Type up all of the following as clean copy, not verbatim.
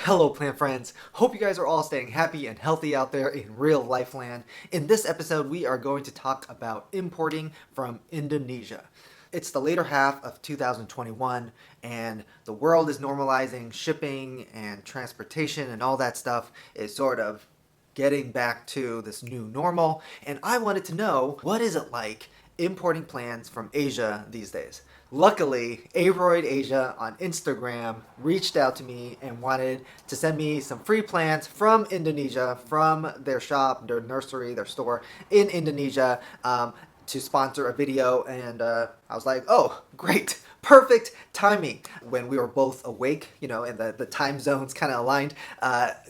Hello, plant friends. Hope you guys are all staying happy and healthy out there in real life land. In this episode, we are going to talk about importing from Indonesia. It's the later half of 2021, and the world is normalizing. Shipping and transportation and all that stuff is sort of getting back to this new normal. And I wanted to know, what is it like importing plants from Asia these days? Luckily, Aroid Asia on Instagram reached out to me and wanted to send me some free plants from Indonesia, from their shop, their nursery, their store in Indonesia, to sponsor a video. And I was like, oh, great. Perfect timing when we were both awake, and the time zones kind of aligned.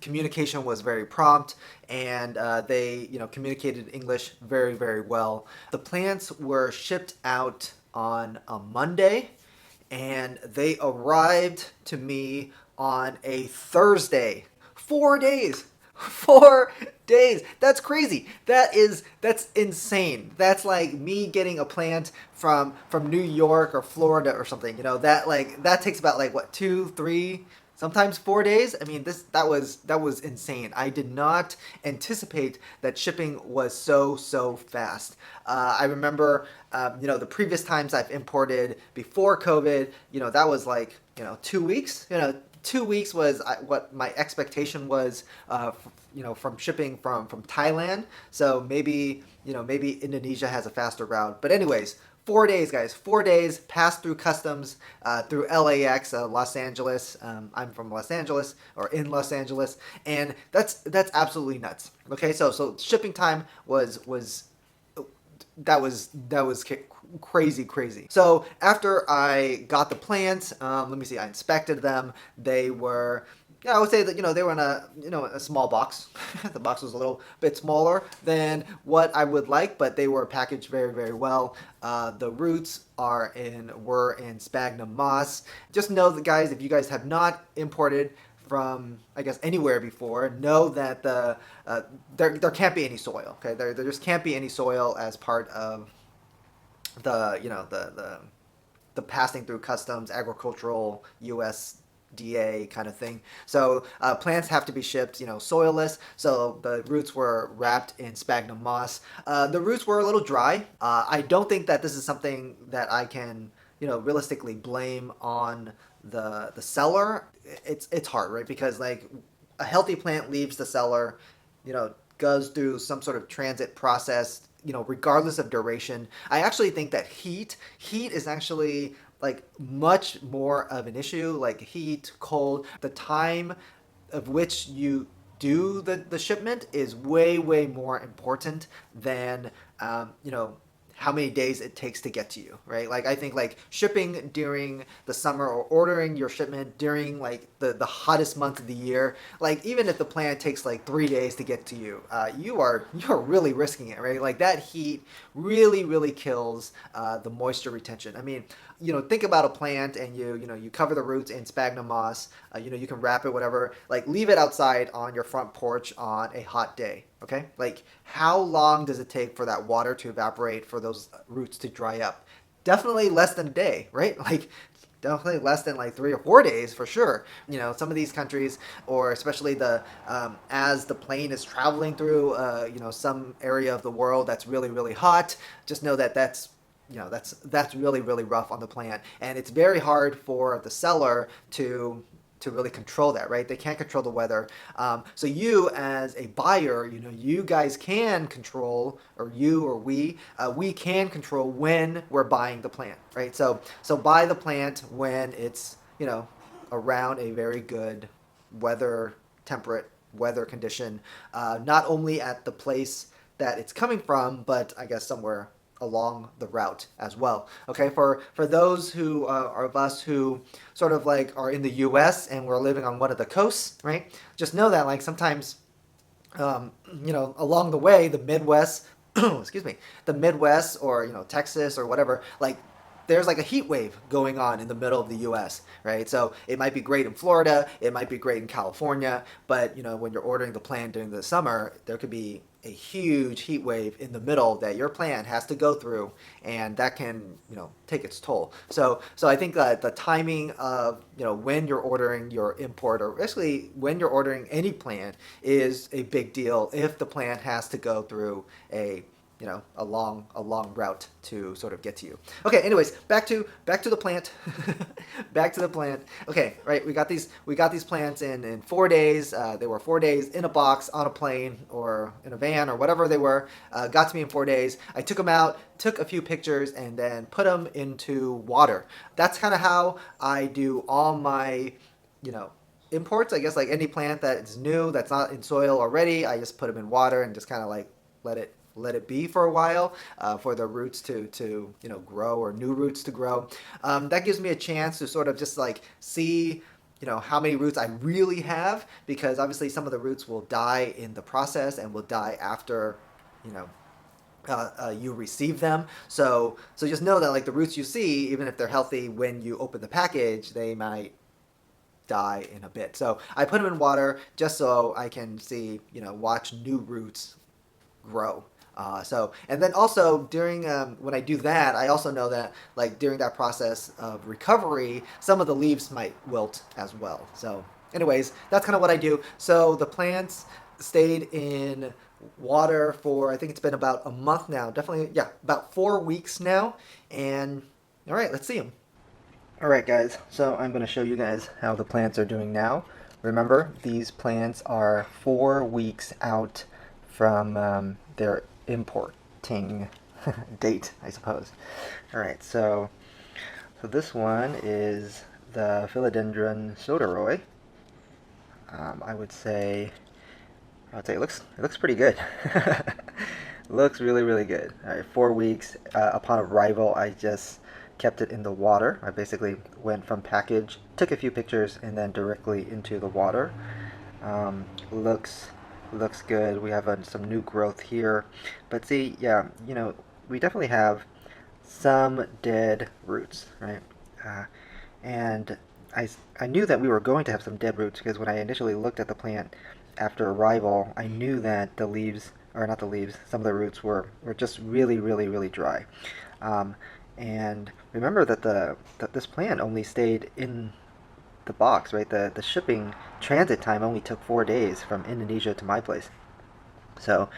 Communication was very prompt, and they, communicated English very, very well. The plants were shipped out on a Monday, and they arrived to me on a Thursday. 4 days. 4 days. That's crazy. That's insane. That's like me getting a plant from New York or Florida or something. That takes about like what, 2, 3, sometimes 4 days. I mean, that was insane. I did not anticipate that shipping was so fast. I remember, the previous times I've imported before COVID, that was like 2 weeks. 2 weeks was what my expectation was, from shipping from Thailand. So maybe Indonesia has a faster route. But anyways, 4 days, guys. 4 days passed through customs, through LAX, Los Angeles. I'm from Los Angeles, or in Los Angeles, and that's absolutely nuts. Okay, so shipping time was that was crazy. So after I got the plants, let me see, I inspected them. They were, yeah, I would say that they were in a small box. The box was a little bit smaller than what I would like, but they were packaged very, very well. The roots were in sphagnum moss. Just know that, guys, if you guys have not imported from, I guess, anywhere before, know that there can't be any soil. Okay, there just can't be any soil as part of the passing through customs, agricultural, USDA kind of thing. So plants have to be shipped, soilless. So the roots were wrapped in sphagnum moss. The roots were a little dry. I don't think that this is something that I can, realistically blame on the seller. It's hard, right? Because like a healthy plant leaves the cellar, goes through some sort of transit process, regardless of duration. I actually think that heat is actually like much more of an issue. Like heat, cold, the time of which you do the shipment is way more important than how many days it takes to get to you, right? Like I think like shipping during the summer, or ordering your shipment during like the hottest month of the year, like even if the plant takes like 3 days to get to you, you're really risking it, right? Like that heat really kills the moisture retention. I mean, think about a plant, and you cover the roots in sphagnum moss. You can wrap it, whatever. Like leave it outside on your front porch on a hot day. Okay, like how long does it take for that water to evaporate, for those roots to dry up? Definitely less than a day, right? Like definitely less than like 3 or 4 days for sure. Some of these countries, or especially as the plane is traveling through some area of the world that's really hot, just know that that's really rough on the plant, and it's very hard for the seller to really control that, right? They can't control the weather. So you as a buyer, you guys can control, or you or we can control when we're buying the plant, right? So buy the plant when it's around a very good temperate weather condition, not only at the place that it's coming from, but I guess somewhere along the route as well. Okay, for those who are of us who sort of like are in the U.S. and we're living on one of the coasts, right? Just know that like sometimes, along the way, the Midwest, excuse me, the Midwest, or Texas or whatever, like there's like a heat wave going on in the middle of the US, right? So it might be great in Florida, it might be great in California, but when you're ordering the plant during the summer, there could be a huge heat wave in the middle that your plant has to go through, and that can, take its toll. So I think that the timing of, when you're ordering your import, or basically when you're ordering any plant, is a big deal if the plant has to go through a long route to sort of get to you. Okay, anyways, back to the plant. Back to the plant. Okay, right, we got these plants in 4 days. They were 4 days in a box, on a plane, or in a van, or whatever they were. Got to me in 4 days. I took them out, took a few pictures, and then put them into water. That's kind of how I do all my, imports. I guess like any plant that is new, that's not in soil already, I just put them in water and just kind of like let it be for a while, for the roots to grow, or new roots to grow. That gives me a chance to sort of just like see how many roots I really have, because obviously some of the roots will die in the process and will die after you know you receive them. So just know that like the roots you see, even if they're healthy when you open the package, they might die in a bit. So I put them in water just so I can see, watch new roots grow. And then also during when I do that, I also know that like during that process of recovery, some of the leaves might wilt as well. So, anyways, that's kind of what I do. So the plants stayed in water for, I think it's been about a month now. Definitely, yeah, about 4 weeks now. And all right, let's see them. All right, guys. So I'm going to show you guys how the plants are doing now. Remember, these plants are 4 weeks out from their importing date, I suppose. All right, so this one is the Philodendron Soderoy. I would say it looks pretty good. Looks really, really good. All right, 4 weeks upon arrival, I just kept it in the water. I basically went from package, took a few pictures, and then directly into the water. Looks good. We have some new growth here, but see, yeah, we definitely have some dead roots, right? And I knew that we were going to have some dead roots, because when I initially looked at the plant after arrival, I knew that the leaves, or not the leaves, some of the roots were just really, really, really dry. And remember that this plant only stayed in the box, right? The shipping transit time only took 4 days from Indonesia to my place. So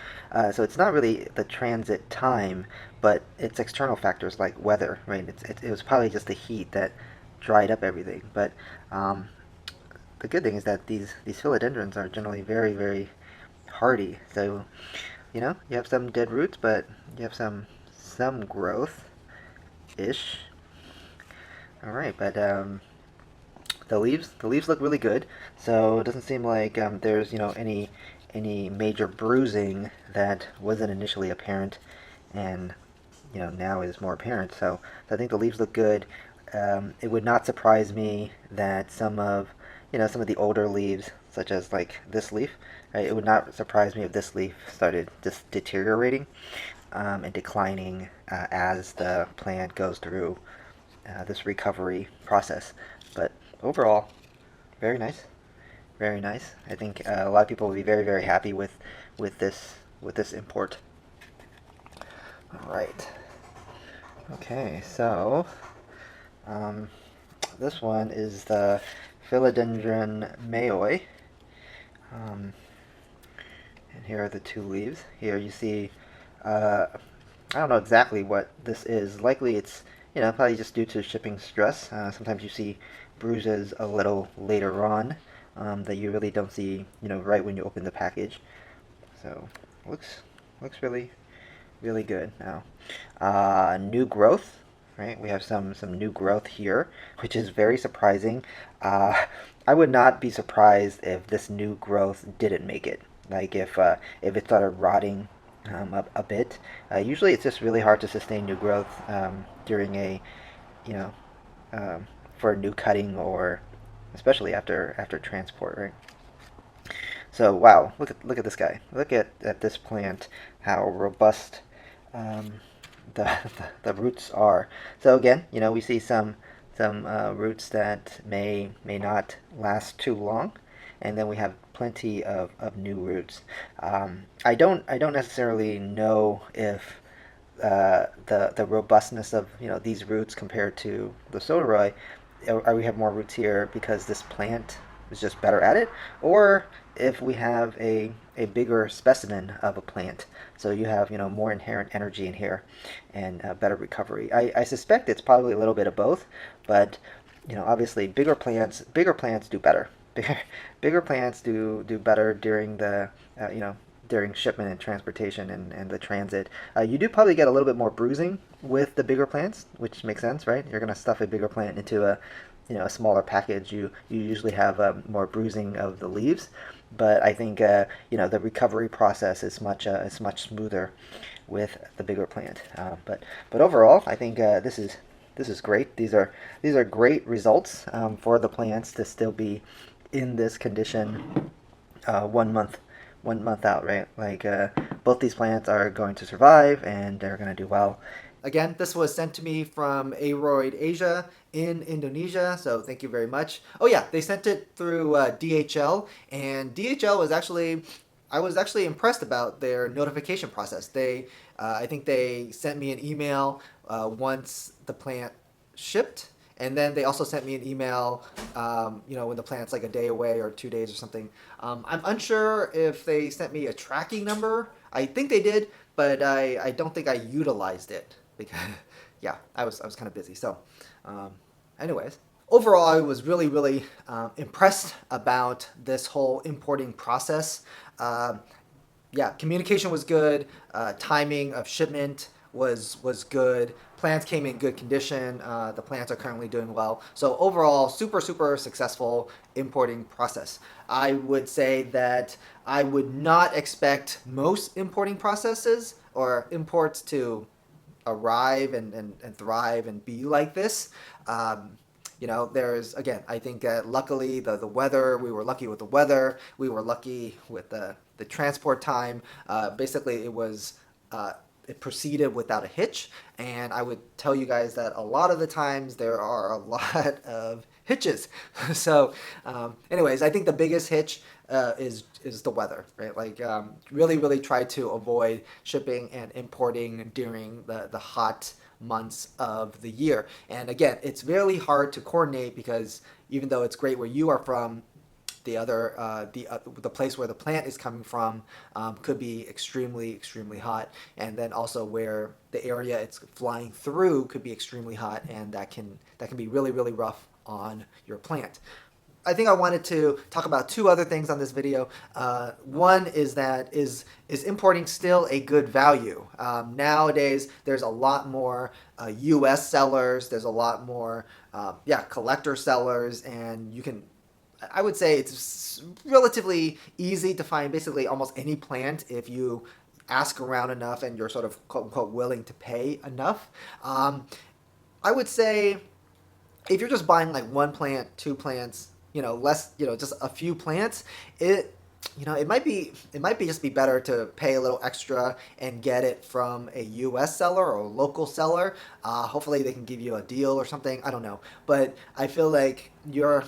it's not really the transit time, but it's external factors like weather, right? It was probably just the heat that dried up everything. But the good thing is that these philodendrons are generally very, very hardy. So you have some dead roots, but you have some growth ish. All right, but the leaves look really good. So it doesn't seem like there's any major bruising that wasn't initially apparent, and now is more apparent. So I think the leaves look good. It would not surprise me that some of the older leaves, such as like this leaf, right? It would not surprise me if this leaf started just deteriorating and declining as the plant goes through this recovery process. But overall, very nice, very nice. I think a lot of people will be very, very happy with this import. All right. Okay, so this one is the Philodendron mayoi. And here are the two leaves. Here you see, I don't know exactly what this is. Likely it's, probably just due to shipping stress. Sometimes you see bruises a little later on that you really don't see, right when you open the package. So looks really, really good now. New growth, right? We have some new growth here, which is very surprising. I would not be surprised if this new growth didn't make it. Like if it started rotting a bit. Usually it's just really hard to sustain new growth during you know, for a new cutting, or especially after transport, right? So wow, look at this guy. Look at this plant. How robust the roots are. So again, we see some roots that may not last too long, and then we have plenty of new roots. I don't necessarily know if the robustness of these roots compared to the Soderoy, are we have more roots here because this plant is just better at it, or if we have a bigger specimen of a plant, so you have more inherent energy in here and better recovery. I suspect it's probably a little bit of both, but obviously bigger plants do better. Bigger plants do better during the during shipment and transportation and the transit. You do probably get a little bit more bruising with the bigger plants, which makes sense, right? You're going to stuff a bigger plant into a smaller package. You usually have more bruising of the leaves, but I think the recovery process is much smoother with the bigger plant. But overall, I think this is great. These are great results for the plants to still be in this condition 1 month out, right? Like both these plants are going to survive and they're going to do well. Again, this was sent to me from Aroid Asia in Indonesia, so thank you very much. Oh yeah, they sent it through DHL, and DHL was actually, I was actually impressed about their notification process. I think they sent me an email once the plant shipped, and then they also sent me an email, when the plant's like a day away or 2 days or something. I'm unsure if they sent me a tracking number. I think they did, but I don't think I utilized it because, yeah, I was kind of busy. So, um, anyways, overall, I was really, really impressed about this whole importing process. Um yeah, communication was good. Timing of shipment was good. Plants came in good condition. The plants are currently doing well. So overall, super super successful importing process. I would say that I would not expect most importing processes or imports to arrive and thrive and be like this. Um, there's again, I think luckily the weather, we were lucky with the weather, we were lucky with the transport time. Basically, it proceeded without a hitch, and I would tell you guys that a lot of the times there are a lot of hitches. So, anyways, I think the biggest hitch is the weather, right? Like, really, really try to avoid shipping and importing during the hot months of the year. And again, it's really hard to coordinate because even though it's great where you are from, the place where the plant is coming from could be extremely extremely hot, and then also where the area it's flying through could be extremely hot, and that can be really really rough on your plant. I think I wanted to talk about two other things on this video. One is that is importing still a good value? Nowadays, there's a lot more U.S. sellers. There's a lot more, collector sellers, and you can. I would say it's relatively easy to find basically almost any plant if you ask around enough and you're sort of quote unquote willing to pay enough. I would say if you're just buying like one plant, two plants, less, just a few plants, it might be just be better to pay a little extra and get it from a U.S. seller or a local seller. Hopefully they can give you a deal or something. I don't know, but I feel like you're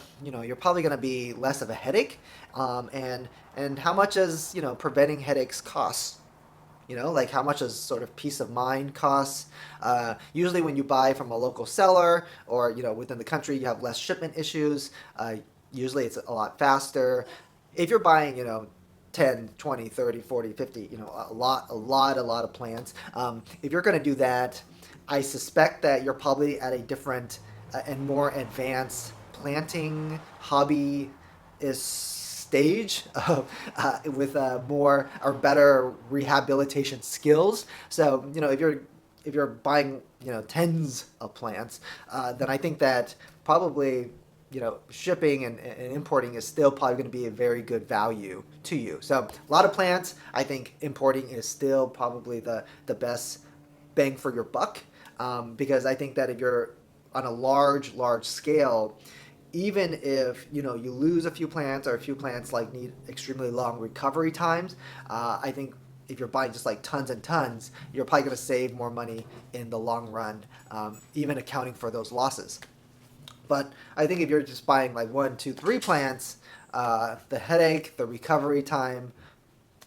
probably gonna be less of a headache. And how much does preventing headaches cost? Like how much does sort of peace of mind costs? Usually, when you buy from a local seller or within the country, you have less shipment issues. Usually, it's a lot faster. If you're buying, 10, 20, 30, 40, 50, a lot of plants. If you're going to do that, I suspect that you're probably at a different and more advanced planting hobby is stage of, with more or better rehabilitation skills. So if you're buying tens of plants, then I think that probably shipping and importing is still probably going to be a very good value to you. So a lot of plants, I think importing is still probably the best bang for your buck, because I think that if you're on a large scale, even if you lose a few plants or a few plants like need extremely long recovery times, I think if you're buying just like tons and tons, you're probably going to save more money in the long run, even accounting for those losses. But I think if you're just buying like one, two, three plants, the headache, the recovery time.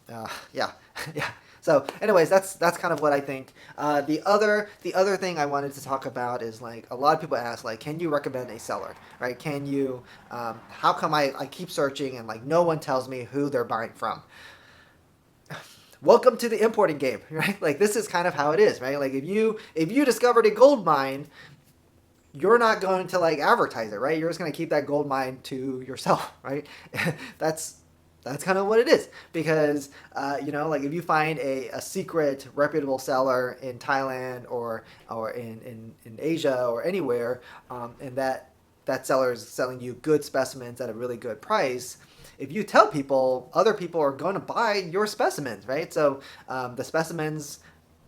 Yeah, yeah. So, anyways, that's kind of what I think. The other thing I wanted to talk about is like a lot of people ask like, can you recommend a seller, right? Can you? How come I keep searching and like no one tells me who they're buying from? Welcome to the importing game, right? Like this is kind of how it is, right? Like if you discovered a gold mine, you're not going to like advertise it, right? You're just going to keep that gold mine to yourself, right? that's that's kind of what it is because like if you find a secret reputable seller in Thailand or in Asia or anywhere, and that seller is selling you good specimens at a really good price. If you tell people, other people are going to buy your specimens, right? So the specimens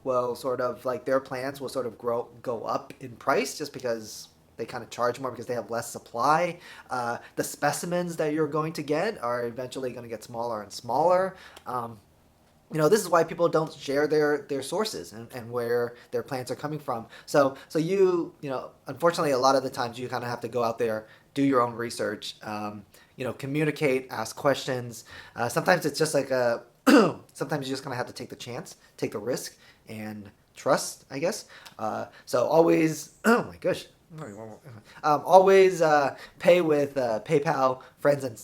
will sort of like their plants will sort of go up in price just because they kind of charge more because they have less supply. The specimens that you're going to get are eventually going to get smaller and smaller. This is why people don't share their sources and where their plants are coming from. So unfortunately, a lot of the times you kind of have to go out there, do your own research, communicate, ask questions. Sometimes it's just like a, sometimes you just kind of have to take the chance, take the risk, and trust, I guess. So always, oh my gosh, always pay with PayPal friends and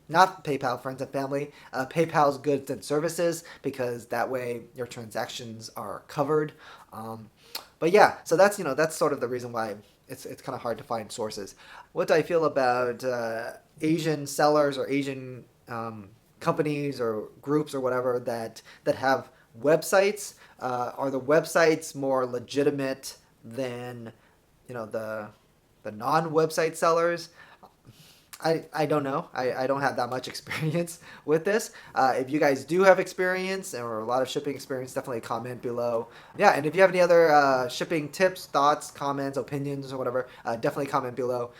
not PayPal friends and family, PayPal's goods and services because that way your transactions are covered. But yeah, so that's sort of the reason why it's kind of hard to find sources. What do I feel about Asian sellers or Asian companies or groups or whatever that have websites? Are the websites more legitimate than the non-website sellers? I don't know. I don't have that much experience with this. If you guys do have experience or a lot of shipping experience, definitely comment below. Yeah, and if you have any other shipping tips, thoughts, comments, opinions, or whatever, definitely comment below.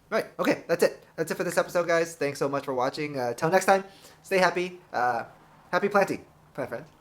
Right, okay, that's it. That's it for this episode, guys. Thanks so much for watching. Till next time, stay happy. Happy planting. Bye, friend.